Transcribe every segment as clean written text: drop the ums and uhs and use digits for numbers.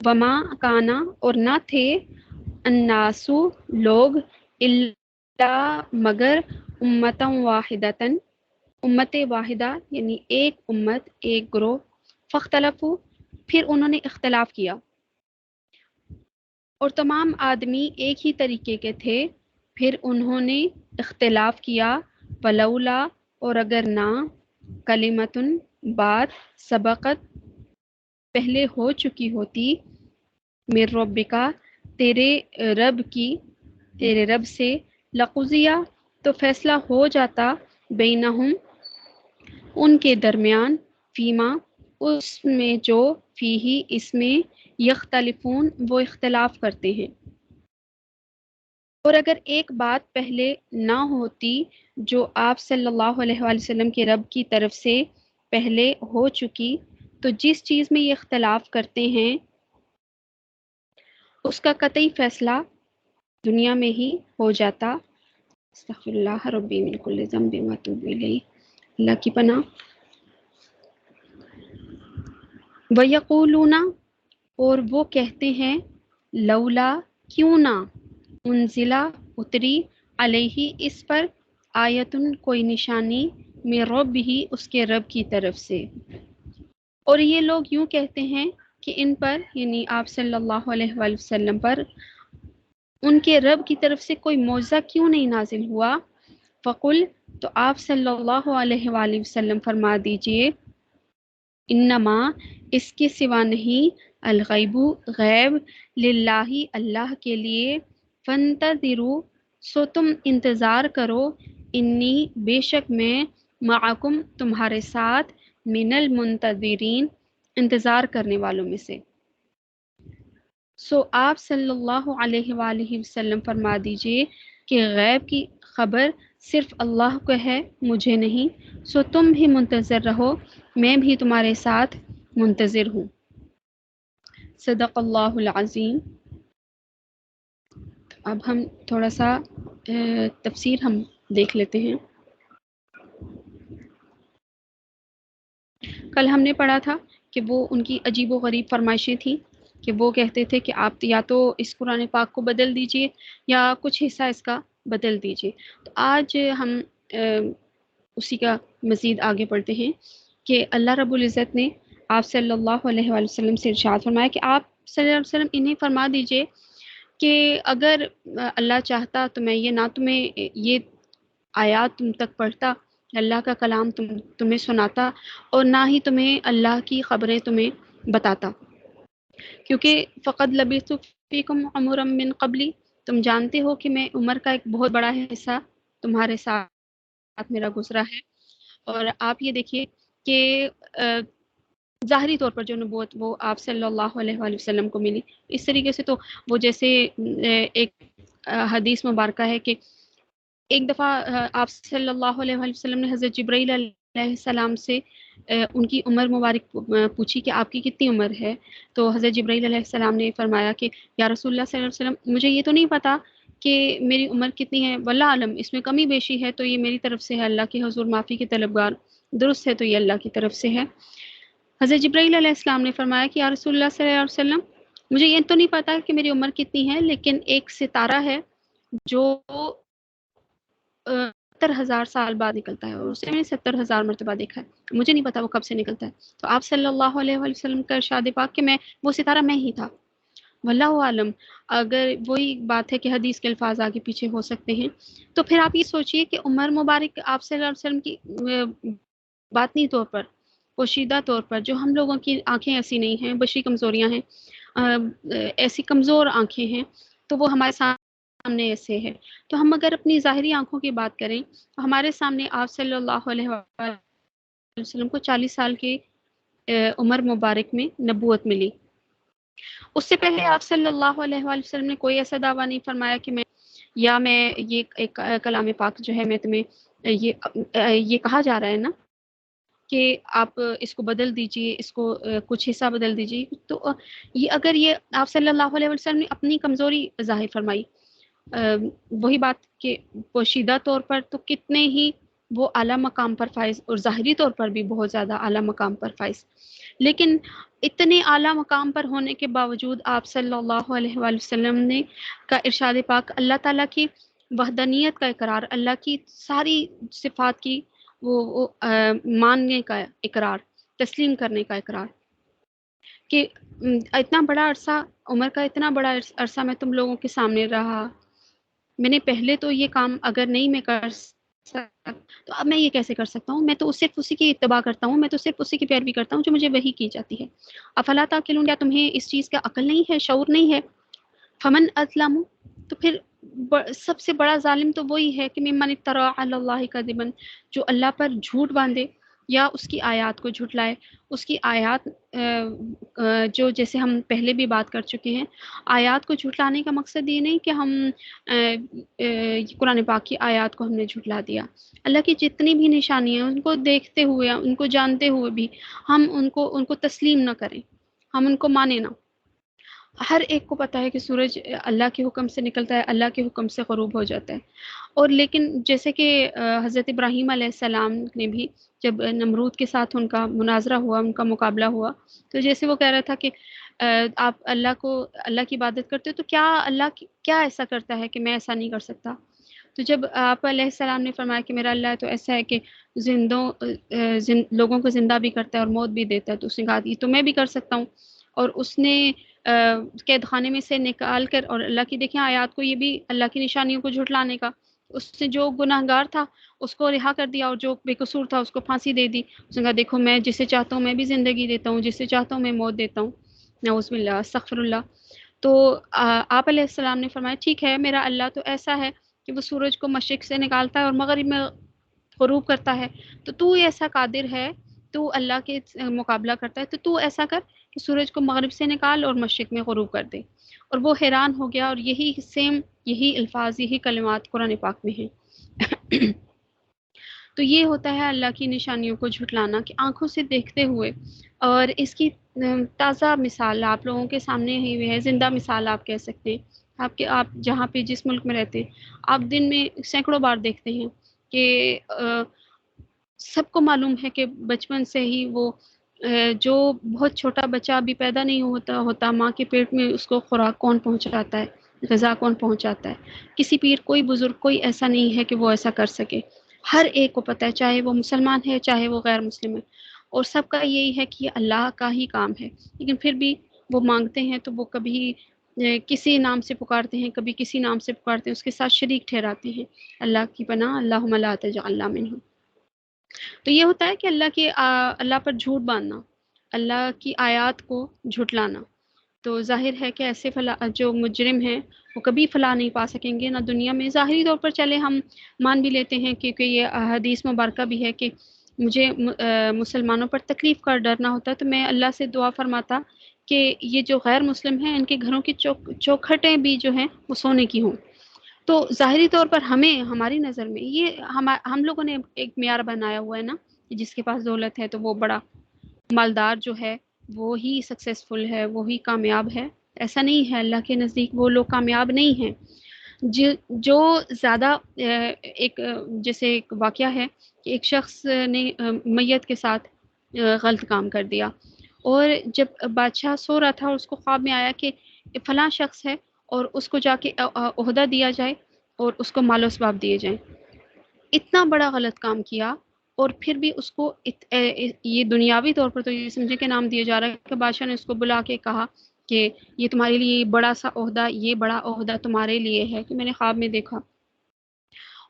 وما کانا اور نہ تھے الناسو لوگ الا مگر امتم واحدتن امت واحدہ یعنی ایک امت ایک گروہ فاختلفوا پھر انہوں نے اختلاف کیا اور تمام آدمی ایک ہی طریقے کے تھے پھر انہوں نے اختلاف کیا ولولا اور اگر نہ کلمتن بات سبقت پہلے ہو چکی ہوتی من ربکا تیرے رب کی تیرے رب سے لقضیہ تو فیصلہ ہو جاتا بینہم ان کے درمیان فیما اس میں جو فیہی اس میں یختلفون وہ اختلاف کرتے ہیں اور اگر ایک بات پہلے نہ ہوتی جو آپ صلی اللہ علیہ وآلہ وسلم کے رب کی طرف سے پہلے ہو چکی تو جس چیز میں یہ اختلاف کرتے ہیں اس کا قطعی فیصلہ دنیا میں ہی ہو جاتا استغفر اللہ ربی من کل ذنب واتوب الیہ اللہ کی پناہ وَيَقُولُونَ اور وہ کہتے ہیں لولا کیوں نہ انزلہ اتری علیہ اس پر آیتن کوئی نشانی من ربہ اس کے رب کی طرف سے اور یہ لوگ یوں کہتے ہیں کہ ان پر یعنی آپ صلی اللہ علیہ وآلہ وسلم پر ان کے رب کی طرف سے کوئی معجزہ کیوں نہیں نازل ہوا فقل تو آپ صلی اللہ علیہ وآلہ وسلم فرما دیجئے انما اس کے سوا نہیں الغیب غیب للہ اللہ کے لیے فانتظروا سو تم انتظار کرو انی بے شک میں معکم تمہارے ساتھ من المنتظرین انتظار کرنے والوں میں سے سو آپ صلی اللہ علیہ وآلہ وسلم فرما دیجئے کہ غیب کی خبر صرف اللہ کو ہے مجھے نہیں سو تم بھی منتظر رہو میں بھی تمہارے ساتھ منتظر ہوں صدق اللہ العظیم اب ہم تھوڑا سا تفسیر ہم دیکھ لیتے ہیں کل ہم نے پڑھا تھا کہ وہ ان کی عجیب و غریب فرمائشیں تھیں کہ وہ کہتے تھے کہ آپ یا تو اس قرآن پاک کو بدل دیجئے یا کچھ حصہ اس کا بدل دیجئے تو آج ہم اسی کا مزید آگے پڑھتے ہیں کہ اللہ رب العزت نے آپ صلی اللہ علیہ وآلہ وسلم سے ارشاد فرمایا کہ آپ صلی اللہ علیہ وسلم انہیں فرما دیجئے کہ اگر اللہ چاہتا تو میں یہ نہ تمہیں یہ آیات تم تک پڑھتا اللہ کا کلام تمہیں سناتا اور نہ ہی تمہیں اللہ کی خبریں تمہیں بتاتا کیونکہ فقد لبثت فیکم عمرا من قبلی تم جانتے ہو کہ میں عمر کا ایک بہت بڑا حصہ تمہارے ساتھ میرا گزرا ہے اور آپ یہ دیکھیے کہ ظاہری طور پر جو نبوت وہ آپ صلی اللہ علیہ وآلہ وسلم کو ملی اس طریقے سے تو وہ جیسے ایک حدیث مبارکہ ہے کہ ایک دفعہ آپ صلی اللہ علیہ وآلہ وسلم نے حضرت جبرائیل علیہ السلام سے ان کی عمر مبارک پوچھی کہ آپ کی کتنی عمر ہے تو حضرت جبرائیل علیہ السلام نے فرمایا کہ یا رسول اللہ صلی اللہ علیہ وسلم مجھے یہ تو نہیں پتا کہ میری عمر کتنی ہے واللہ عالم اس میں کمی بیشی ہے تو یہ میری طرف سے ہے اللہ کے حضور معافی کے طلبگار درست ہے تو یہ اللہ کی طرف سے ہے حضرت جبرائیل علیہ السلام نے فرمایا کہ یا رسول اللہ صلی اللہ علیہ وسلم مجھے یہ تو نہیں پتا کہ میری عمر کتنی ہے لیکن ایک ستارہ ہے جو 70,000 سال بعد نکلتا ہے اور اسے میں نے 70,000 مرتبہ دیکھا ہے مجھے نہیں پتا وہ کب سے نکلتا ہے تو آپ صلی اللہ علیہ وآلہ وسلم کا ارشاد پاک کہ میں وہ ستارہ میں ہی تھا واللہ عالم اگر وہی بات ہے کہ حدیث کے الفاظ آگے پیچھے ہو سکتے ہیں تو پھر آپ یہ سوچئے کہ عمر مبارک آپ صلی اللہ علیہ وسلم کی باطنی طور پر پوشیدہ طور پر جو ہم لوگوں کی آنکھیں ایسی نہیں ہیں بشری کمزوریاں ہیں ایسی کمزور آنکھیں ہیں تو وہ ہمارے سامنے ایسے ہے تو ہم اگر اپنی ظاہری آنکھوں کی بات کریں تو ہمارے سامنے آپ صلی اللہ علیہ وسلم کو 40 سال کی عمر مبارک میں نبوت ملی اس سے پہلے آپ صلی اللہ علیہ وآلہ وسلم نے کوئی ایسا دعویٰ نہیں فرمایا کہ میں یہ ایک کلام پاک جو ہے میں تمہیں یہ کہا جا رہا ہے نا کہ آپ اس کو بدل دیجئے اس کو کچھ حصہ بدل دیجئے تو یہ اگر یہ آپ صلی اللہ علیہ وسلم نے اپنی کمزوری ظاہر فرمائی وہی بات کہ پوشیدہ طور پر تو کتنے ہی وہ اعلیٰ مقام پر فائز اور ظاہری طور پر بھی بہت زیادہ اعلیٰ مقام پر فائز لیکن اتنے اعلیٰ مقام پر ہونے کے باوجود آپ صلی اللہ علیہ وآلہ وسلم نے کا ارشاد پاک اللہ تعالیٰ کی وحدانیت کا اقرار، اللہ کی ساری صفات کی ماننے کا اقرار، تسلیم کرنے کا اقرار، کہ اتنا بڑا عرصہ، عمر کا اتنا بڑا عرصہ میں تم لوگوں کے سامنے رہا، میں نے پہلے تو یہ کام اگر نہیں میں کر سکتا تو اب میں یہ کیسے کر سکتا ہوں؟ میں تو صرف اسی کی اتباع کرتا ہوں، میں تو صرف اسی کی پیروی کرتا ہوں جو مجھے وحی کی جاتی ہے۔ افلا تعقلون، کیا تمہیں اس چیز کا عقل نہیں ہے، شعور نہیں ہے؟ فمن اظلم، تو پھر سب سے بڑا ظالم تو وہی ہے کہ ممن افترا علی اللہ کذبا، جو اللہ پر جھوٹ باندھے یا اس کی آیات کو جھٹلائے۔ اس کی آیات جو جیسے ہم پہلے بھی بات کر چکے ہیں، آیات کو جھٹلانے کا مقصد یہ نہیں کہ ہم قرآن پاک کی آیات کو ہم نے جھٹلا دیا۔ اللہ کی جتنی بھی نشانیاں ہیں ان کو دیکھتے ہوئے، ان کو جانتے ہوئے بھی ہم ان کو تسلیم نہ کریں، ہم ان کو مانیں نہ۔ ہر ایک کو پتہ ہے کہ سورج اللہ کے حکم سے نکلتا ہے، اللہ کے حکم سے غروب ہو جاتا ہے۔ اور لیکن جیسے کہ حضرت ابراہیم علیہ السلام نے بھی جب نمرود کے ساتھ ان کا مناظرہ ہوا، ان کا مقابلہ ہوا، تو جیسے وہ کہہ رہا تھا کہ آپ اللہ کی عبادت کرتے ہو تو کیا اللہ کیا ایسا کرتا ہے کہ میں ایسا نہیں کر سکتا؟ تو جب آپ علیہ السلام نے فرمایا کہ میرا اللہ تو ایسا ہے کہ لوگوں کو زندہ بھی کرتا ہے اور موت بھی دیتا ہے، تو اس نے کہا یہ تو میں بھی کر سکتا ہوں۔ اور اس نے قید خانے میں سے نکال کر، اور اللہ کی دیکھیں آیات کو، یہ بھی اللہ کی نشانیوں کو جھٹلانے کا، اس نے جو گناہ گار تھا اس کو رہا کر دیا، اور جو بے قصور تھا اس کو پھانسی دے دی۔ اس نے کہا دیکھو میں جسے چاہتا ہوں میں بھی زندگی دیتا ہوں، جسے چاہتا ہوں میں موت دیتا ہوں، نعوذ باللہ، استغفر اللہ۔ تو آپ علیہ السلام نے فرمایا ٹھیک ہے، میرا اللہ تو ایسا ہے کہ وہ سورج کو مشرق سے نکالتا ہے اور مغرب میں غروب کرتا ہے، تو ایسا قادر ہے، تو اللہ کے مقابلہ کرتا ہے، تو تو ایسا کر کہ سورج کو مغرب سے نکال اور مشرق میں غروب کر دے۔ اور وہ حیران ہو گیا، اور یہی الفاظ، یہی کلمات قرآن پاک میں ہیں۔ تو یہ ہوتا ہے اللہ کی نشانیوں کو جھٹلانا، کہ آنکھوں سے دیکھتے ہوئے۔ اور اس کی تازہ مثال آپ لوگوں کے سامنے ہی ہوئی ہے، زندہ مثال آپ کہہ سکتے ہیں۔ آپ جہاں پہ جس ملک میں رہتے ہیں، آپ دن میں سینکڑوں بار دیکھتے ہیں کہ سب کو معلوم ہے کہ بچپن سے ہی وہ جو بہت چھوٹا بچہ ابھی پیدا نہیں ہوتا ماں کے پیٹ میں، اس کو خوراک کون پہنچاتا ہے، غذا کون پہنچاتا ہے؟ کسی پیر، کوئی بزرگ، کوئی ایسا نہیں ہے کہ وہ ایسا کر سکے۔ ہر ایک کو پتہ ہے، چاہے وہ مسلمان ہے چاہے وہ غیر مسلم ہے، اور سب کا یہی ہے کہ یہ اللہ کا ہی کام ہے۔ لیکن پھر بھی وہ مانگتے ہیں تو وہ کبھی کسی نام سے پکارتے ہیں، کبھی کسی نام سے پکارتے ہیں، اس کے ساتھ شریک ٹھہراتے ہیں۔ اللہ کی پناہ، اللہم لا تجعلنا منہم۔ تو یہ ہوتا ہے کہ اللہ پر جھوٹ باندھنا، اللہ کی آیات کو جھٹلانا، تو ظاہر ہے کہ ایسے جو مجرم ہیں وہ کبھی فلاح نہیں پا سکیں گے، نہ دنیا میں۔ ظاہری طور پر چلے ہم مان بھی لیتے ہیں، کیونکہ یہ حدیث مبارکہ بھی ہے کہ مجھے مسلمانوں پر تکلیف کا ڈر نہ ہوتا تو میں اللہ سے دعا فرماتا کہ یہ جو غیر مسلم ہیں ان کے گھروں کی چوکھٹیں بھی جو ہیں وہ سونے کی ہوں۔ تو ظاہری طور پر ہماری نظر میں یہ ہم لوگوں نے ایک معیار بنایا ہوا ہے نا، کہ جس کے پاس دولت ہے تو وہ بڑا مالدار جو ہے وہ ہی سکسیسفل ہے، وہی کامیاب ہے۔ ایسا نہیں ہے، اللہ کے نزدیک وہ لوگ کامیاب نہیں ہیں۔ جو زیادہ جیسے ایک واقعہ ہے کہ ایک شخص نے میت کے ساتھ غلط کام کر دیا، اور جب بادشاہ سو رہا تھا اور اس کو خواب میں آیا کہ فلاں شخص ہے اور اس کو جا کے عہدہ دیا جائے اور اس کو مال و اسباب دیے جائیں، اتنا بڑا غلط کام کیا، اور پھر بھی اس کو یہ دنیاوی طور پر تو یہ سمجھے کہ نام دیا جا رہا ہے کہ بادشاہ نے اس کو بلا کے کہا کہ یہ تمہارے لیے بڑا سا عہدہ، یہ بڑا عہدہ تمہارے لیے ہے کہ میں نے خواب میں دیکھا،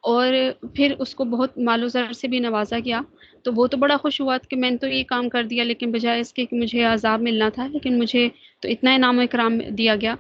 اور پھر اس کو بہت مال و زر سے بھی نوازا گیا۔ تو وہ تو بڑا خوش ہوا کہ میں نے تو یہ کام کر دیا، لیکن بجائے اس کے کہ مجھے عذاب ملنا تھا، لیکن مجھے تو اتنا انعام و اکرام دیا گیا۔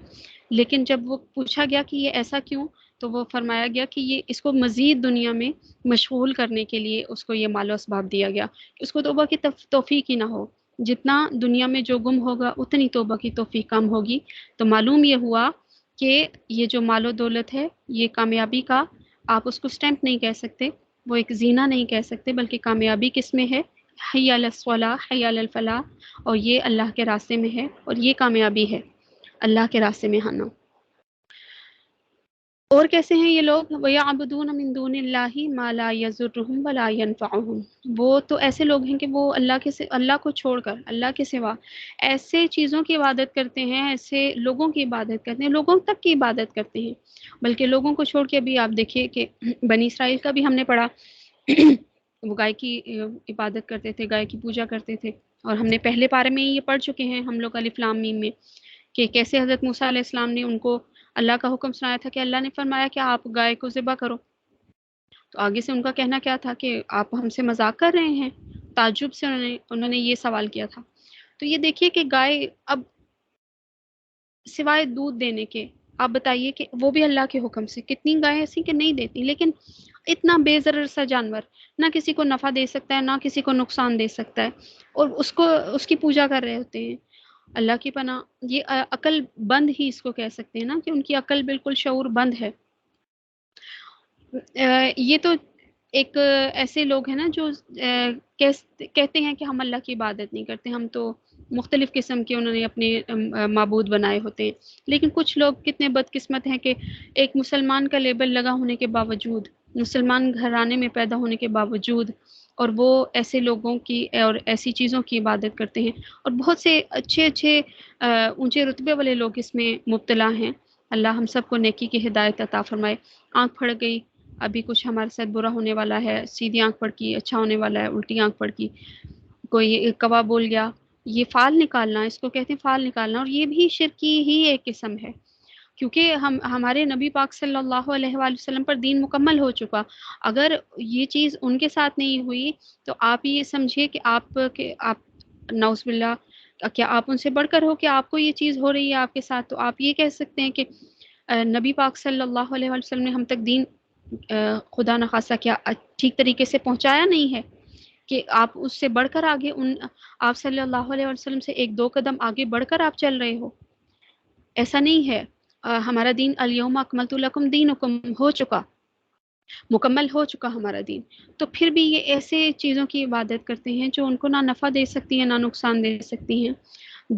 لیکن جب وہ پوچھا گیا کہ یہ ایسا کیوں، تو وہ فرمایا گیا کہ یہ اس کو مزید دنیا میں مشغول کرنے کے لیے اس کو یہ مال و اسباب دیا گیا، اس کو توبہ کی توفیق ہی نہ ہو۔ جتنا دنیا میں جو گم ہوگا اتنی توبہ کی توفیق کم ہوگی۔ تو معلوم یہ ہوا کہ یہ جو مال و دولت ہے یہ کامیابی کا آپ اس کو سٹیمپ نہیں کہہ سکتے، وہ ایک زینہ نہیں کہہ سکتے، بلکہ کامیابی کس میں ہے؟ حی علی الصلاح، حی علی الفلاح، اور یہ اللہ کے راستے میں ہے، اور یہ کامیابی ہے اللہ کے راستے میں آنا۔ اور کیسے ہیں یہ لوگ؟ وَيَعْبُدُونَ مِن دُونِ اللَّهِ مَا لَا يَضُرُّهُمْ وَلَا يَنفَعُهُمْ، وہ تو ایسے لوگ ہیں کہ وہ اللہ کو چھوڑ کر، اللہ کے سوا ایسے چیزوں کی عبادت کرتے ہیں، ایسے لوگوں کی عبادت کرتے ہیں، لوگوں تک کی عبادت کرتے ہیں، بلکہ لوگوں کو چھوڑ کے ابھی آپ دیکھیے کہ بنی اسرائیل کا بھی ہم نے پڑھا وہ گائے کی عبادت کرتے تھے، گائے کی پوجا کرتے تھے، اور ہم نے پہلے پارے میں یہ پڑھ چکے ہیں ہم لوگ الف لام میم میں، کہ کیسے حضرت موسیٰ علیہ السلام نے ان کو اللہ کا حکم سنایا تھا کہ اللہ نے فرمایا کہ آپ گائے کو ذبح کرو، تو آگے سے ان کا کہنا کیا تھا کہ آپ ہم سے مذاق کر رہے ہیں، تعجب سے انہوں نے یہ سوال کیا تھا۔ تو یہ دیکھیے کہ گائے اب سوائے دودھ دینے کے، آپ بتائیے کہ وہ بھی اللہ کے حکم سے، کتنی گائے ایسی کہ نہیں دیتی، لیکن اتنا بے ضرر سا جانور نہ کسی کو نفع دے سکتا ہے، نہ کسی کو نقصان دے سکتا ہے، اور اس کی پوجا کر رہے ہوتے ہیں۔ اللہ کی پناہ، یہ عقل بند ہی اس کو کہہ سکتے ہیں نا، کہ ان کی عقل بالکل شعور بند ہے۔ یہ تو ایک ایسے لوگ ہیں نا جو کہتے ہیں کہ ہم اللہ کی عبادت نہیں کرتے، ہم تو مختلف قسم کے انہوں نے اپنے معبود بنائے ہوتے ہیں، لیکن کچھ لوگ کتنے بدقسمت ہیں کہ ایک مسلمان کا لیبل لگا ہونے کے باوجود، مسلمان گھرانے میں پیدا ہونے کے باوجود، اور وہ ایسے لوگوں کی اور ایسی چیزوں کی عبادت کرتے ہیں، اور بہت سے اچھے اچھے اونچے رتبے والے لوگ اس میں مبتلا ہیں۔ اللہ ہم سب کو نیکی کی ہدایت عطا فرمائے۔ آنکھ پھڑ گئی، ابھی کچھ ہمارے ساتھ برا ہونے والا ہے، سیدھی آنکھ پڑ کی اچھا ہونے والا ہے، الٹی آنکھ پڑ کی کوئی کوا بول گیا، یہ فال نکالنا، اس کو کہتے ہیں فال نکالنا، اور یہ بھی شرک کی ہی ایک قسم ہے، کیونکہ ہمارے نبی پاک صلی اللہ علیہ وآلہ وسلم پر دین مکمل ہو چکا، اگر یہ چیز ان کے ساتھ نہیں ہوئی تو آپ یہ سمجھیے کہ آپ نعوذ باللہ، کیا آپ ان سے بڑھ کر ہو کہ آپ کو یہ چیز ہو رہی ہے آپ کے ساتھ، تو آپ یہ کہہ سکتے ہیں کہ نبی پاک صلی اللہ علیہ وآلہ وسلم نے ہم تک دین خدا نخواستہ کیا ٹھیک طریقے سے پہنچایا نہیں ہے، کہ آپ اس سے بڑھ کر آگے آپ صلی اللہ علیہ وسلم سے ایک دو قدم آگے بڑھ کر آپ چل رہے ہو، ایسا نہیں ہے۔ ہمارا دین الیوم اکملت لکم دینکم ہو چکا، مکمل ہو چکا ہمارا دین، تو پھر بھی یہ ایسے چیزوں کی عبادت کرتے ہیں جو ان کو نہ نفع دے سکتی ہیں نہ نقصان دے سکتی ہیں۔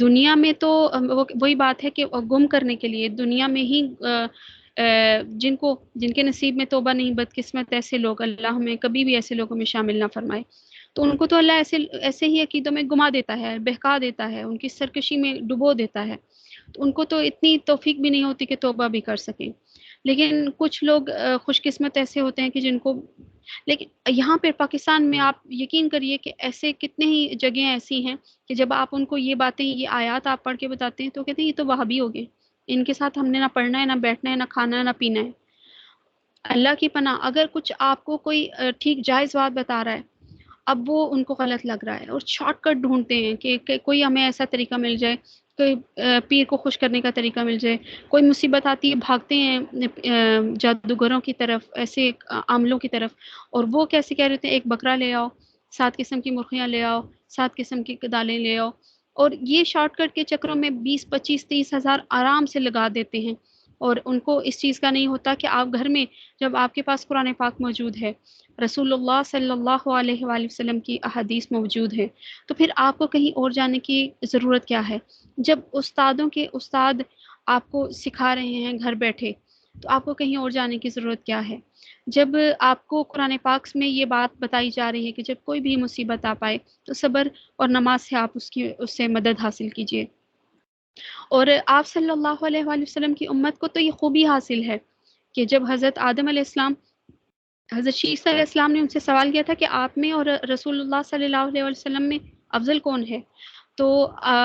دنیا میں تو وہی بات ہے کہ گم کرنے کے لیے دنیا میں ہی جن کے نصیب میں توبہ نہیں، بدقسمت ایسے لوگ، اللہ ہمیں کبھی بھی ایسے لوگوں میں شامل نہ فرمائے، تو ان کو تو اللہ ایسے ہی عقیدوں میں گما دیتا ہے، بہکا دیتا ہے، ان کی سرکشی میں ڈبو دیتا ہے، تو ان کو تو اتنی توفیق بھی نہیں ہوتی کہ توبہ بھی کر سکیں۔ لیکن کچھ لوگ خوش قسمت ایسے ہوتے ہیں کہ جن کو، لیکن یہاں پہ پاکستان میں آپ یقین کریے کہ ایسے کتنے ہی جگہیں ایسی ہیں کہ جب آپ ان کو یہ باتیں، یہ آیات آپ پڑھ کے بتاتے ہیں تو کہتے ہیں یہ تو وہابی ہو گئے، ان کے ساتھ ہم نے نہ پڑھنا ہے، نہ بیٹھنا ہے، نہ کھانا ہے، نہ پینا ہے۔ اللہ کی پناہ، اگر کچھ آپ کو کوئی ٹھیک جائز بات بتا رہا ہے، اب وہ ان کو غلط لگ رہا ہے اور شارٹ کٹ ڈھونڈتے ہیں کہ کوئی ہمیں ایسا طریقہ مل جائے، کوئی پیر کو خوش کرنے کا طریقہ مل جائے، کوئی مصیبت آتی ہے بھاگتے ہیں جادوگروں کی طرف، ایسے عاملوں کی طرف، اور وہ کیسے کہہ رہے تھے ایک بکرا لے آؤ، 7 قسم کی مرغیاں لے آؤ، 7 قسم کی دالیں لے آؤ، اور یہ شارٹ کٹ کے چکروں میں 20 25 30 ہزار آرام سے لگا دیتے ہیں، اور ان کو اس چیز کا نہیں ہوتا کہ آپ گھر میں جب آپ کے پاس قرآن پاک موجود ہے، رسول اللہ صلی اللہ علیہ وآلہ وسلم کی احادیث موجود ہے، تو پھر آپ کو کہیں اور جانے کی ضرورت کیا ہے؟ جب استاد آپ کو سکھا رہے ہیں گھر بیٹھے، تو آپ کو کہیں اور جانے کی ضرورت کیا ہے؟ جب آپ کو قرآن پاک میں یہ بات بتائی جا رہی ہے کہ جب کوئی بھی مصیبت آ پائے تو صبر اور نماز سے آپ اس سے مدد حاصل کیجیے، اور آپ صلی اللہ علیہ وآلہ وسلم کی امت کو تو یہ خوبی حاصل ہے کہ جب حضرت آدم علیہ السلام، حضرت شیس علیہ السلام نے ان سے سوال کیا تھا کہ آپ میں اور رسول اللہ صلی اللہ علیہ وسلم میں افضل کون ہے، تو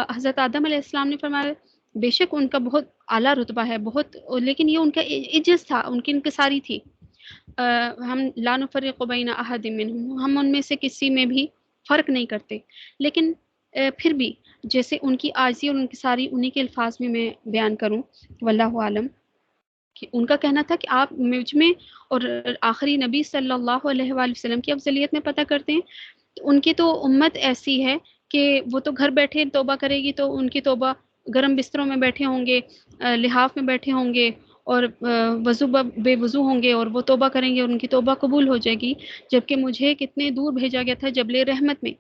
حضرت آدم علیہ السلام نے فرمایا بے شک ان کا بہت اعلیٰ رتبہ ہے، بہت، لیکن یہ ان کا عجز تھا، ان کی انکساری تھی، ہم لا نفرق بین احد منہم، ہم ان میں سے کسی میں بھی فرق نہیں کرتے، لیکن پھر بھی جیسے ان کی عاجزی اور انکساری انہی کے الفاظ میں بیان کروں، واللہ عالم، کہ ان کا کہنا تھا کہ آپ مجھ میں اور آخری نبی صلی اللہ علیہ وآلہ وسلم کی افضلیت میں پتہ کرتے ہیں، تو ان کی تو امت ایسی ہے کہ وہ تو گھر بیٹھے توبہ کرے گی تو ان کی توبہ گرم بستروں میں بیٹھے ہوں گے، لحاف میں بیٹھے ہوں گے، اور بے وضو ہوں گے، اور وہ توبہ کریں گے اور ان کی توبہ قبول ہو جائے گی، جبکہ مجھے کتنے دور بھیجا گیا تھا جبل رحمت میں،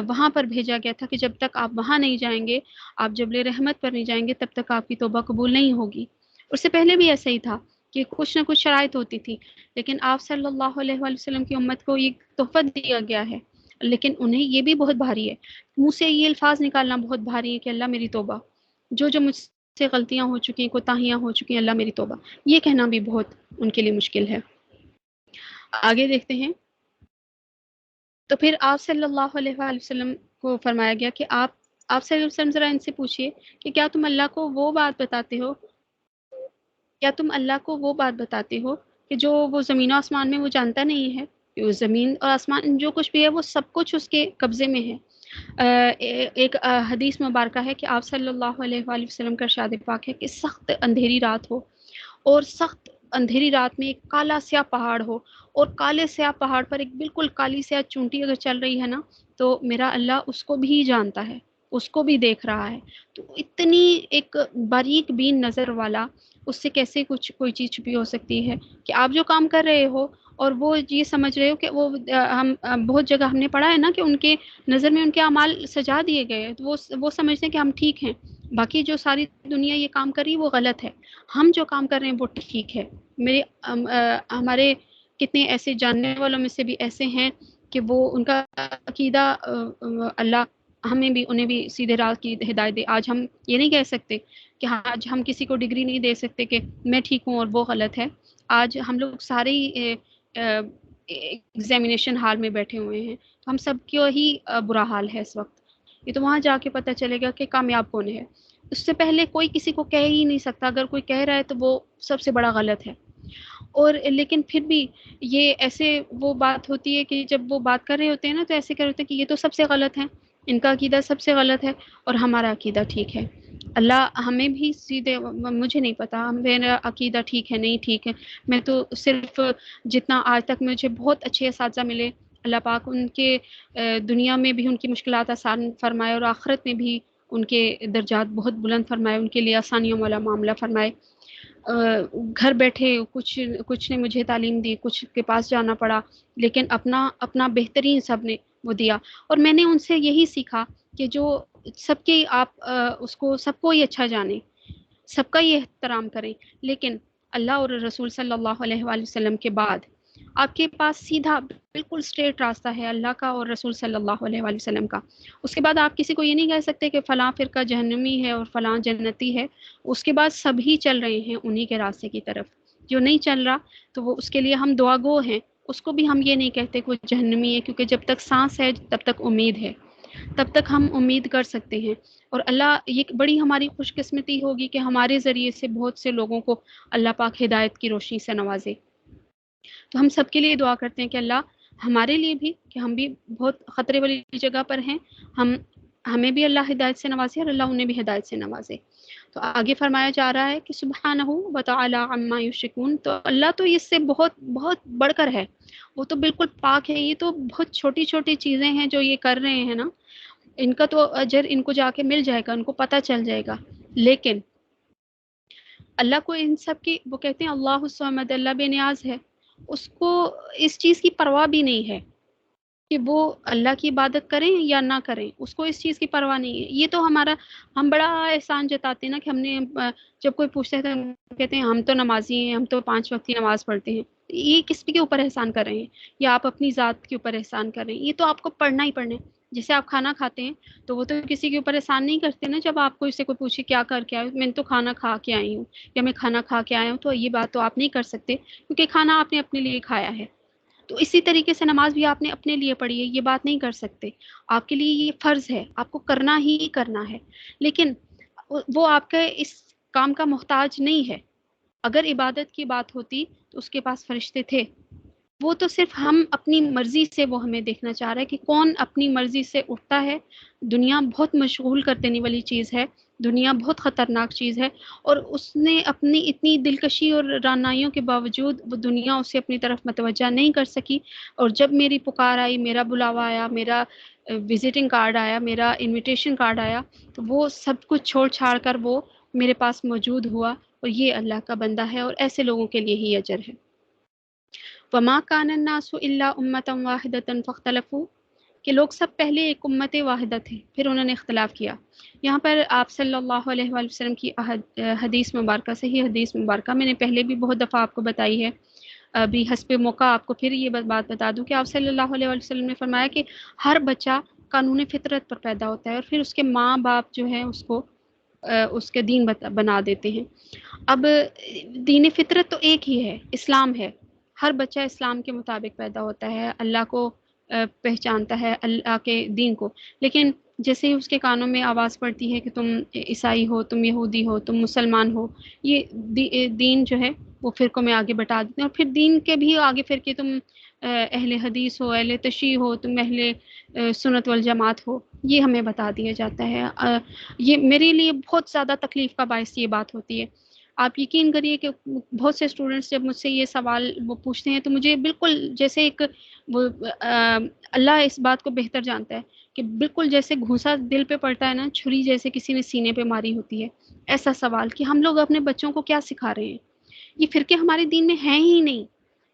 وہاں پر بھیجا گیا تھا کہ جب تک آپ وہاں نہیں جائیں گے، آپ جبل رحمت پر نہیں جائیں گے، تب تک آپ کی توبہ قبول نہیں ہوگی۔ اس سے پہلے بھی ایسا ہی تھا کہ کچھ نہ کچھ شرائط ہوتی تھی، لیکن آپ صلی اللہ علیہ وآلہ وسلم کی امت کو یہ تحفہ دیا گیا ہے، لیکن انہیں یہ بھی بہت بھاری ہے، منہ سے یہ الفاظ نکالنا بہت بھاری ہے کہ اللہ میری توبہ، جو مجھ سے غلطیاں ہو چکی ہیں، کوتاہیاں ہو چکی ہیں، اللہ میری توبہ، یہ کہنا بھی بہت ان کے لیے مشکل ہے۔ آگے دیکھتے ہیں، تو پھر آپ صلی اللہ علیہ وآلہ وسلم کو فرمایا گیا کہ آپ صلی اللہ علیہ وسلم ذرا ان سے پوچھئے کہ کیا تم اللہ کو وہ بات بتاتے ہو، کیا تم اللہ کو وہ بات بتاتے ہو کہ جو وہ زمین و آسمان میں وہ جانتا نہیں ہے، کہ وہ زمین اور آسمان جو کچھ بھی ہے وہ سب کچھ اس کے قبضے میں ہے۔ ایک حدیث مبارکہ ہے کہ آپ صلی اللہ علیہ وآلہ وسلم کا ارشاد پاک ہے کہ سخت اندھیری رات ہو، اور سخت اندھیری رات میں ایک کالا سیاہ پہاڑ ہو، اور کالے سیاہ پہاڑ پر ایک بالکل کالی سیاہ چونٹی اگر چل رہی ہے نا، تو میرا اللہ اس کو بھی جانتا ہے، اس کو بھی دیکھ رہا ہے۔ تو اتنی ایک باریک بین نظر والا، اس سے کیسے کوئی چیز چھپی ہو سکتی ہے کہ آپ جو کام کر رہے ہو اور وہ یہ سمجھ رہے ہو کہ وہ ہم بہت جگہ ہم نے پڑھا ہے نا کہ ان کے نظر میں ان کے اعمال سجا دیے گئے ہیں، تو وہ سمجھتے ہیں کہ ہم ٹھیک ہیں، باقی جو ساری دنیا یہ کام کر رہی ہے وہ غلط ہے، ہم جو کام کر رہے ہیں وہ ٹھیک ہے۔ ہمارے کتنے ایسے جاننے والوں میں سے بھی ایسے ہیں کہ وہ ان کا عقیدہ اللہ ہمیں بھی انہیں بھی سیدھے راہ کی ہدایت دے۔ آج ہم یہ نہیں کہہ سکتے کہ آج ہم کسی کو ڈگری نہیں دے سکتے کہ میں ٹھیک ہوں اور وہ غلط ہے۔ آج ہم لوگ سارے ایگزامینیشن ہال میں بیٹھے ہوئے ہیں، تو ہم سب کو ہی برا حال ہے اس وقت۔ یہ تو وہاں جا کے پتہ چلے گا کہ کامیاب کون ہے۔ اس سے پہلے کوئی کسی کو کہہ ہی نہیں سکتا، اگر کوئی کہہ رہا ہے تو وہ سب سے بڑا غلط ہے۔ اور لیکن پھر بھی یہ ایسے وہ بات ہوتی ہے کہ جب وہ بات کر رہے ہوتے ہیں نا، تو ایسے کر رہے ہوتے ہیں کہ یہ تو سب سے غلط ہے، ان کا عقیدہ سب سے غلط ہے اور ہمارا عقیدہ ٹھیک ہے۔ اللہ ہمیں بھی سیدھے، مجھے نہیں پتا میرا عقیدہ ٹھیک ہے نہیں ٹھیک ہے، میں تو صرف جتنا آج تک مجھے بہت اچھے اساتذہ ملے، اللہ پاک ان کے دنیا میں بھی ان کی مشکلات آسان فرمائے اور آخرت میں بھی ان کے درجات بہت بلند فرمائے، ان کے لیے آسانیوں والا معاملہ فرمائے۔ گھر بیٹھے کچھ نے مجھے تعلیم دی، کچھ کے پاس جانا پڑا، لیکن اپنا بہترین سب نے وہ دیا، اور میں نے ان سے یہی سیکھا کہ جو سب کے آپ اس کو سب کو ہی اچھا جانیں، سب کا یہ احترام کریں، لیکن اللہ اور رسول صلی اللہ علیہ وآلہ وسلم کے بعد آپ کے پاس سیدھا بالکل اسٹریٹ راستہ ہے اللہ کا اور رسول صلی اللہ علیہ وآلہ وسلم کا۔ اس کے بعد آپ کسی کو یہ نہیں کہہ سکتے کہ فلاں فرقہ جہنمی ہے اور فلاں جنتی ہے۔ اس کے بعد سبھی چل رہے ہیں انہی کے راستے کی طرف، جو نہیں چل رہا تو وہ اس کے لیے ہم دعا گو ہیں، اس کو بھی ہم یہ نہیں کہتے کہ وہ جہنمی ہے، کیونکہ جب تک سانس ہے تب تک امید ہے، تب تک ہم امید کر سکتے ہیں۔ اور اللہ، یہ بڑی ہماری خوش قسمتی ہوگی کہ ہمارے ذریعے سے بہت سے لوگوں کو اللہ پاک ہدایت کی روشنی سے نوازے۔ تو ہم سب کے لیے دعا کرتے ہیں کہ اللہ ہمارے لیے بھی، کہ ہم بھی بہت خطرے والی جگہ پر ہیں، ہمیں بھی اللہ ہدایت سے نوازے اور اللہ انہیں بھی ہدایت سے نوازے۔ تو آگے فرمایا جا رہا ہے کہ سبحانہ و تعالی عما یشرکون، تو اللہ تو اس سے بہت بہت بڑھ کر ہے، وہ تو بالکل پاک ہے۔ یہ تو بہت چھوٹی چھوٹی چیزیں ہیں جو یہ کر رہے ہیں نا، ان کا تو اجر ان کو جا کے مل جائے گا، ان کو پتہ چل جائے گا، لیکن اللہ کو ان سب کی، وہ کہتے ہیں اللہ الصمد، اللہ بے نیاز ہے، اس کو اس چیز کی پرواہ بھی نہیں ہے کہ وہ اللہ کی عبادت کریں یا نہ کریں، اس کو اس چیز کی پرواہ نہیں ہے۔ یہ تو ہم بڑا احسان جتاتے ہیں نا کہ ہم نے جب کوئی پوچھتا ہے تو ہم کہتے ہیں ہم تو نمازی ہیں، ہم تو 5 وقت کی نماز پڑھتے ہیں۔ یہ کس کے اوپر احسان کر رہے ہیں؟ یا آپ اپنی ذات کے اوپر احسان کر رہے ہیں؟ یہ تو آپ کو پڑھنا ہی پڑھنا ہے۔ جیسے آپ کھانا کھاتے ہیں تو وہ تو کسی کے اوپر احسان نہیں کرتے نا، جب آپ کو اس سے کوئی پوچھے کیا کر کے آئے، میں نے تو کھانا کھا کے آئی ہوں یا میں کھانا کھا کے آیا ہوں، تو یہ بات تو آپ نہیں کر سکتے کیونکہ کھانا آپ نے اپنے لیے کھایا ہے۔ تو اسی طریقے سے نماز بھی آپ نے اپنے لیے پڑھی ہے، یہ بات نہیں کر سکتے، آپ کے لیے یہ فرض ہے، آپ کو کرنا ہی کرنا ہے، لیکن وہ آپ کے اس کام کا محتاج نہیں ہے۔ اگر عبادت کی بات ہوتی تو اس کے پاس فرشتے تھے، وہ تو صرف ہم اپنی مرضی سے وہ ہمیں دیکھنا چاہ رہا ہے کہ کون اپنی مرضی سے اٹھتا ہے۔ دنیا بہت مشغول کر دینے والی چیز ہے، دنیا بہت خطرناک چیز ہے، اور اس نے اپنی اتنی دلکشی اور رعنائیوں کے باوجود وہ دنیا اسے اپنی طرف متوجہ نہیں کر سکی۔ اور جب میری پکار آئی، میرا بلاوا آیا، میرا وزٹنگ کارڈ آیا، میرا انویٹیشن کارڈ آیا، تو وہ سب کچھ چھوڑ چھاڑ کر وہ میرے پاس موجود ہوا، اور یہ اللہ کا بندہ ہے، اور ایسے لوگوں کے لیے ہی اجر ہے۔ وما كان الناس الا امة واحدة فاختلفوا، کہ لوگ سب پہلے ایک امت واحدہ تھے، پھر انہوں نے اختلاف کیا۔ یہاں پر آپ صلی اللہ علیہ وآلہ وسلم کی حدیث مبارکہ، صحیح حدیث مبارکہ میں نے پہلے بھی بہت دفعہ آپ کو بتائی ہے، ابھی حسب موقع آپ کو پھر یہ بات بتا دوں کہ آپ صلی اللہ علیہ وآلہ وسلم نے فرمایا کہ ہر بچہ قانون فطرت پر پیدا ہوتا ہے، اور پھر اس کے ماں باپ جو ہے اس کو اس کے دین بنا دیتے ہیں۔ اب دین فطرت تو ایک ہی ہے، اسلام ہے۔ ہر بچہ اسلام کے مطابق پیدا ہوتا ہے، اللہ کو پہچانتا ہے، اللہ کے دین کو، لیکن جیسے ہی اس کے کانوں میں آواز پڑتی ہے کہ تم عیسائی ہو، تم یہودی ہو، تم مسلمان ہو، یہ دین جو ہے وہ فرقوں میں آگے بٹا دیتے ہیں، اور پھر دین کے بھی آگے فرقے، تم اہل حدیث ہو، اہل تشیع ہو، تم اہل سنت والجماعت ہو، یہ ہمیں بتا دیا جاتا ہے۔ یہ میرے لیے بہت زیادہ تکلیف کا باعث یہ بات ہوتی ہے۔ آپ یقین کریے کہ بہت سے اسٹوڈنٹس جب مجھ سے یہ سوال وہ پوچھتے ہیں تو مجھے بالکل جیسے ایک وہ اللہ اس بات کو بہتر جانتا ہے کہ بالکل جیسے گھوسا دل پہ پڑتا ہے نا، چھری جیسے کسی نے سینے پہ ماری ہوتی ہے، ایسا سوال کہ ہم لوگ اپنے بچوں کو کیا سکھا رہے ہیں؟ یہ فرقے ہمارے دین میں ہیں ہی نہیں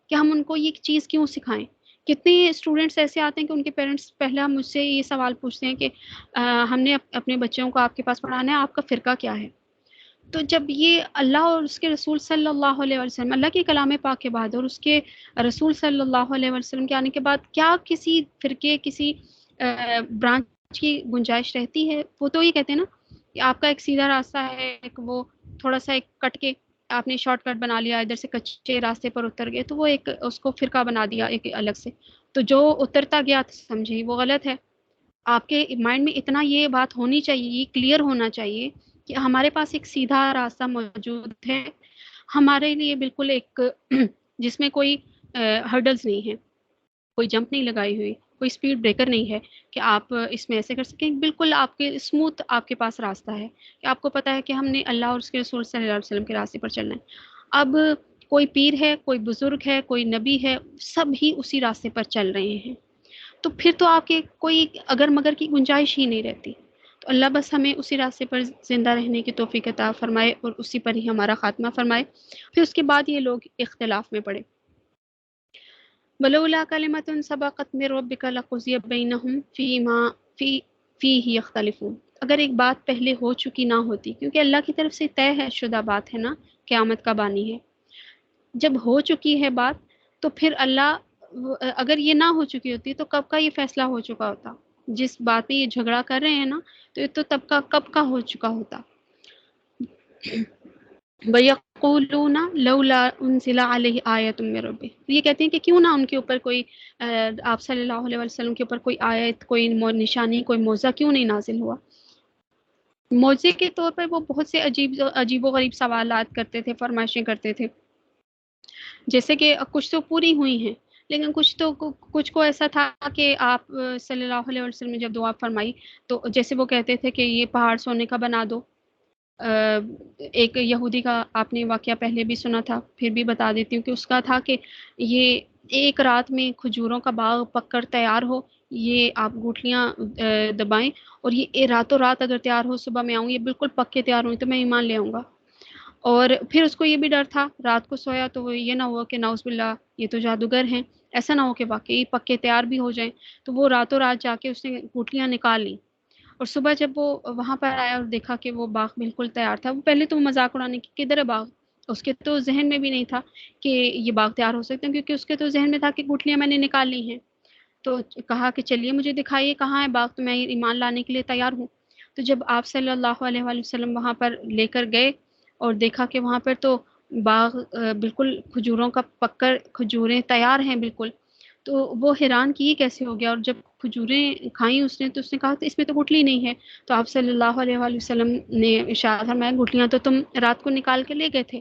کہ ہم ان کو یہ چیز کیوں سکھائیں۔ کتنے اسٹوڈنٹس ایسے آتے ہیں کہ ان کے پیرنٹس پہلا مجھ سے یہ سوال پوچھتے ہیں کہ ہم نے اپنے بچوں کو آپ کے پاس پڑھانا ہے، آپ کا فرقہ کیا ہے؟ تو جب یہ اللہ اور اس کے رسول صلی اللہ علیہ وسلم، اللہ کے کلام پاک کے بعد اور اس کے رسول صلی اللہ علیہ وسلم کے آنے کے بعد کیا کسی فرقے، کسی برانچ کی گنجائش رہتی ہے؟ وہ تو یہ کہتے ہیں نا کہ آپ کا ایک سیدھا راستہ ہے، وہ تھوڑا سا ایک کٹ کے آپ نے شارٹ کٹ بنا لیا، ادھر سے کچے راستے پر اتر گئے تو وہ ایک اس کو فرقہ بنا دیا ایک الگ سے، تو جو اترتا گیا سمجھے وہ غلط ہے۔ آپ کے مائنڈ میں اتنا یہ بات ہونی چاہیے، یہ کلیئر ہونا چاہیے کہ ہمارے پاس ایک سیدھا راستہ موجود ہے ہمارے لیے، بالکل ایک جس میں کوئی ہرڈلز نہیں ہے، کوئی جمپ نہیں لگائی ہوئی، کوئی سپیڈ بریکر نہیں ہے کہ آپ اس میں ایسے کر سکیں، بالکل آپ کے اسموتھ آپ کے پاس راستہ ہے کہ آپ کو پتہ ہے کہ ہم نے اللہ اور اس کے رسول صلی اللہ علیہ وسلم کے راستے پر چلنا ہے۔ اب کوئی پیر ہے، کوئی بزرگ ہے، کوئی نبی ہے، سب ہی اسی راستے پر چل رہے ہیں، تو پھر تو آپ کے کوئی اگر مگر کی گنجائش ہی نہیں رہتی۔ تو اللہ بس ہمیں اسی راستے پر زندہ رہنے کی توفیق عطا فرمائے اور اسی پر ہی ہمارا خاتمہ فرمائے، پھر اس کے بعد یہ لوگ اختلاف میں پڑے۔ وَلَوْلَا كَلِمَةٌ سَبَقَتْ مِنْ رَبِّكَ لَقُضِيَ بَيْنَهُمْ فِيهِ يَخْتَلِفُونَ، اگر ایک بات پہلے ہو چکی نہ ہوتی، کیونکہ اللہ کی طرف سے طے ہے شدہ بات ہے نا، قیامت کا بانی ہے، جب ہو چکی ہے بات تو پھر اللہ اگر یہ نہ ہو چکی ہوتی تو کب کا یہ فیصلہ ہو چکا ہوتا؟ جس بات پہ یہ جھگڑا کر رہے ہیں نا، تو یہ تو تب کا کب کا ہو چکا ہوتا۔ وَيَقُولُونَ لَوْلَا أُنزِلَ عَلَيْهِ آیَةٌ مِّن رَبِّهِ، یہ کہتے ہیں کہ کیوں نہ ان کے اوپر کوئی آپ صلی اللہ علیہ وسلم کے اوپر کوئی آیت، کوئی نشانی، کوئی معجزہ کیوں نہیں نازل ہوا؟ معجزے کے طور پر وہ بہت سے عجیب و غریب سوالات کرتے تھے، فرمائشیں کرتے تھے، جیسے کہ کچھ تو پوری ہوئی ہیں، لیکن کچھ کو ایسا تھا کہ آپ صلی اللہ علیہ وسلم نے جب دعا فرمائی تو جیسے وہ کہتے تھے کہ یہ پہاڑ سونے کا بنا دو۔ ایک یہودی کا آپ نے واقعہ پہلے بھی سنا تھا، پھر بھی بتا دیتی ہوں کہ اس کا تھا کہ یہ ایک رات میں کھجوروں کا باغ پک کر تیار ہو، یہ آپ گوٹلیاں دبائیں اور یہ راتوں رات اگر تیار ہو، صبح میں آؤں یہ بالکل پک کے تیار ہوئی تو میں ایمان لے آؤں گا۔ اور پھر اس کو یہ بھی ڈر تھا، رات کو سویا تو وہ یہ نہ ہوا کہ نعوذ باللہ یہ تو جادوگر ہیں، ایسا نہ ہو کہ واقعی پکے تیار بھی ہو جائیں، تو وہ راتوں رات جا کے اس نے گوٹلیاں نکال لیں، اور صبح جب وہ وہاں پر آیا اور دیکھا کہ وہ باغ بالکل تیار تھا، وہ پہلے تو مذاق اڑانے کی کدھر ہے باغ، اس کے تو ذہن میں بھی نہیں تھا کہ یہ باغ تیار ہو سکتے ہیں، کیونکہ اس کے تو ذہن میں تھا کہ گوٹلیاں میں نے نکال لی ہیں، تو کہا کہ چلیے مجھے دکھائیے کہاں ہے باغ، تو میں ایمان لانے کے لیے تیار ہوں۔ تو جب آپ صلی اللہ علیہ وآلہ وسلم وہاں پر لے کر گئے اور دیکھا کہ وہاں پر تو باغ بالکل کھجوروں کا پک کر کھجوریں تیار ہیں بالکل، تو وہ حیران کی کیسے ہو گیا، اور جب کھجوریں کھائیں اس نے تو اس نے کہا تو اس میں تو گٹلی نہیں ہے، تو آپ صلی اللہ علیہ وآلہ وسلم نے ارشاد فرمایا گٹلیاں تو تم رات کو نکال کے لے گئے تھے۔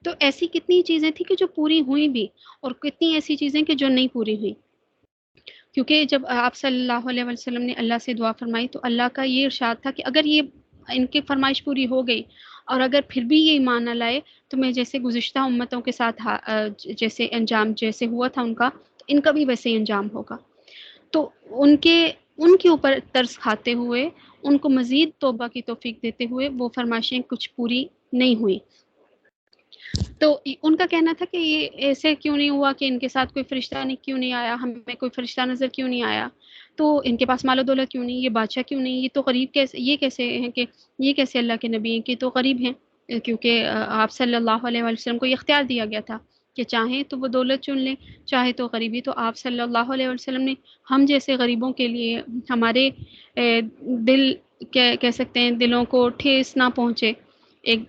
تو ایسی کتنی چیزیں تھیں کہ جو پوری ہوئی بھی، اور کتنی ایسی چیزیں کہ جو نہیں پوری ہوئی، کیونکہ جب آپ صلی اللہ علیہ وسلم نے اللہ سے دعا فرمائی تو اللہ کا یہ ارشاد تھا کہ اگر یہ ان کی فرمائش پوری ہو گئی اور اگر پھر بھی یہ ایمان نہ لائے تو میں جیسے گزشتہ امتوں کے ساتھ جیسے انجام جیسے ہوا تھا ان کا، تو ان کا بھی ویسے ہی انجام ہوگا۔ تو ان کے اوپر ترس کھاتے ہوئے، ان کو مزید توبہ کی توفیق دیتے ہوئے وہ فرمائشیں کچھ پوری نہیں ہوئی۔ تو ان کا کہنا تھا کہ یہ ایسے کیوں نہیں ہوا کہ ان کے ساتھ کوئی فرشتہ کیوں نہیں آیا، ہمیں کوئی فرشتہ نظر کیوں نہیں آیا؟ تو ان کے پاس مال و دولت کیوں نہیں، یہ بادشاہ کیوں نہیں، یہ تو غریب کیسے، یہ کیسے ہیں کہ یہ کیسے اللہ کے نبی ہیں کہ تو غریب ہیں، کیونکہ آپ صلی اللہ علیہ وآلہ وسلم کو یہ اختیار دیا گیا تھا کہ چاہیں تو وہ دولت چن لیں، چاہے تو غریبی۔ تو آپ صلی اللہ علیہ وسلم نے ہم جیسے غریبوں کے لیے، ہمارے دل کہہ سکتے ہیں دلوں کو ٹھیس نہ پہنچے، ایک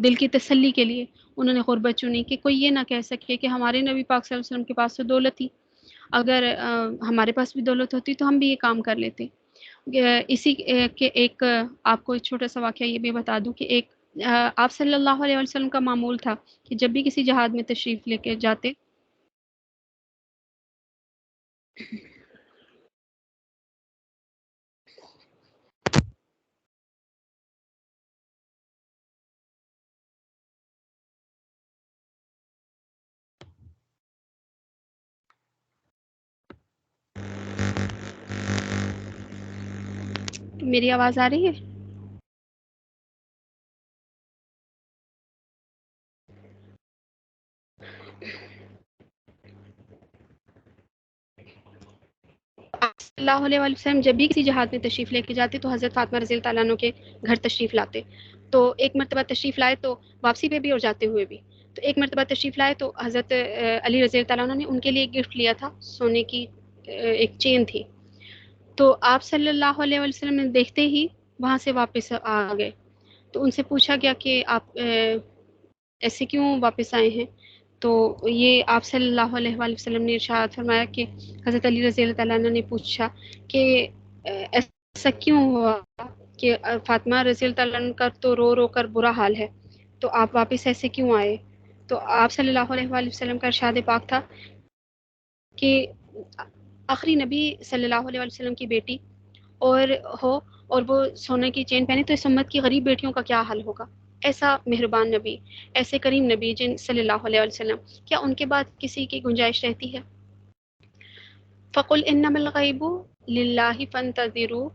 دل کی تسلی کے لیے انہوں نے غربت چنی، کہ کوئی یہ نہ کہہ سکے کہ ہمارے نبی پاک صلی اللہ علیہ وسلم کے پاس تو دولت تھی، اگر ہمارے پاس بھی دولت ہوتی تو ہم بھی یہ کام کر لیتے۔ اسی کے ایک آپ کو ایک چھوٹا سا واقعہ یہ بھی بتا دوں کہ ایک آپ صلی اللہ علیہ وسلم کا معمول تھا کہ جب بھی کسی جہاد میں تشریف لے کے جاتے، میری آواز آ رہی ہے؟ آپ صلی اللہ علیہ وسلم جب بھی کسی جہاد میں تشریف لے کے جاتے تو حضرت فاطمہ رضی اللہ تعالیٰ عنہ کے گھر تشریف لاتے، تو ایک مرتبہ تشریف لائے تو واپسی پہ بھی اور جاتے ہوئے بھی، تو ایک مرتبہ تشریف لائے تو حضرت علی رضی اللہ تعالیٰ عنہ نے ان کے لیے ایک گفٹ لیا تھا، سونے کی ایک چین تھی، تو آپ صلی اللہ علیہ وسلم نے دیکھتے ہی وہاں سے واپس آ گئے، تو ان سے پوچھا گیا کہ آپ ایسے کیوں واپس آئے ہیں؟ تو یہ آپ صلی اللہ علیہ وآلہ وسلم نے ارشاد فرمایا کہ حضرت علی رضی اللہ تعالیٰ عنہ نے پوچھا کہ ایسا کیوں ہوا کہ فاطمہ رضی اللہ تعالیٰ عنہ کا تو رو رو کر برا حال ہے، تو آپ واپس ایسے کیوں آئے؟ تو آپ صلی اللہ علیہ وآلہ وسلم کا ارشاد پاک تھا کہ آخری نبی صلی اللہ علیہ وآلہ وسلم کی بیٹی اور ہو اور وہ سونے کی چین پہنے تو اس امت کی غریب بیٹیوں کا کیا حال ہوگا؟ ایسا مہربان نبی، ایسے کریم نبی جن صلی اللہ علیہ وسلم، کیا ان کے بعد کسی کی گنجائش رہتی ہے؟ فقل انما الغیب للہ فانتظروا،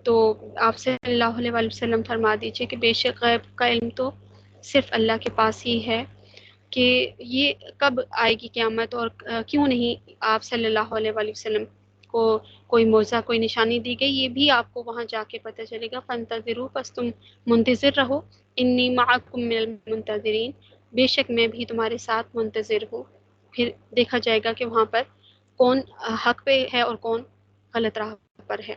تو آپ صلی اللہ علیہ وآلہ وسلم فرما دیجئے کہ بے شک غیب کا علم تو صرف اللہ کے پاس ہی ہے، کہ یہ کب آئے گی قیامت اور کیوں نہیں آپ صلی اللہ علیہ وآلہ وسلم کو کوئی معجزہ کوئی نشانی دی گئی، یہ بھی آپ کو وہاں جا کے پتہ چلے گا۔ فانتظروا، پس تم منتظر رہو، انی معکم من المنتظرین، بے شک میں بھی تمہارے ساتھ منتظر ہوں۔ پھر دیکھا جائے گا کہ وہاں پر کون حق پہ ہے اور کون غلط راہ پر ہے۔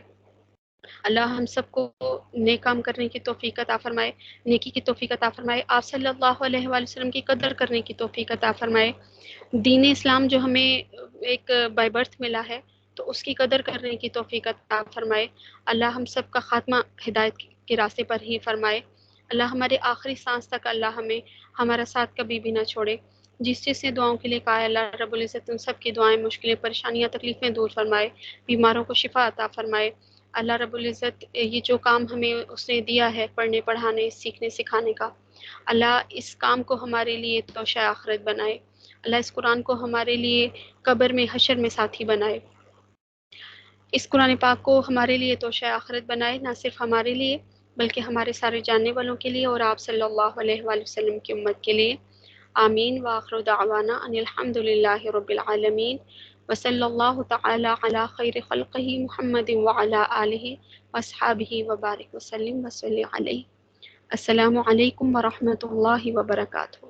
اللہ ہم سب کو نیک کام کرنے کی توفیق عطا فرمائے، نیکی کی توفیق عطا فرمائے، آپ صلی اللہ علیہ وآلہ وسلم کی قدر کرنے کی توفیق عطا فرمائے، دین اسلام جو ہمیں ایک بائی برتھ ملا ہے تو اس کی قدر کرنے کی توفیق عطا فرمائے، اللہ ہم سب کا خاتمہ ہدایت کے راستے پر ہی فرمائے، اللہ ہمارے آخری سانس تک اللہ ہمیں ہمارا ساتھ کبھی بھی نہ چھوڑے، جس چیز سے دعاؤں کے لیے کہا ہے اللہ رب العزت ان سب کی دعائیں، مشکلیں، پریشانیاں، تکلیفیں دور فرمائے، بیماروں کو شفا عطا فرمائے، اللہ رب العزت یہ جو کام ہمیں اس نے دیا ہے پڑھنے پڑھانے سیکھنے سکھانے کا، اللہ اس کام کو ہمارے لیے توشہ آخرت بنائے، اللہ اس قرآن کو ہمارے لیے قبر میں حشر میں ساتھی بنائے، اس قرآن پاک کو ہمارے لیے توشہ آخرت بنائے، نہ صرف ہمارے لیے بلکہ ہمارے سارے جاننے والوں کے لیے اور آپ صلی اللہ علیہ وآلہ وسلم کی امت کے لیے، آمین۔ وآخر دعوانا ان الحمد للہ رب العالمین، وصلی اللہ تعالی علی خیر خلقہ محمد وعلی آلہ واصحابہ وبارک وسلم وصلی علیہ۔ السلام علیکم ورحمۃ اللہ وبرکاتہ۔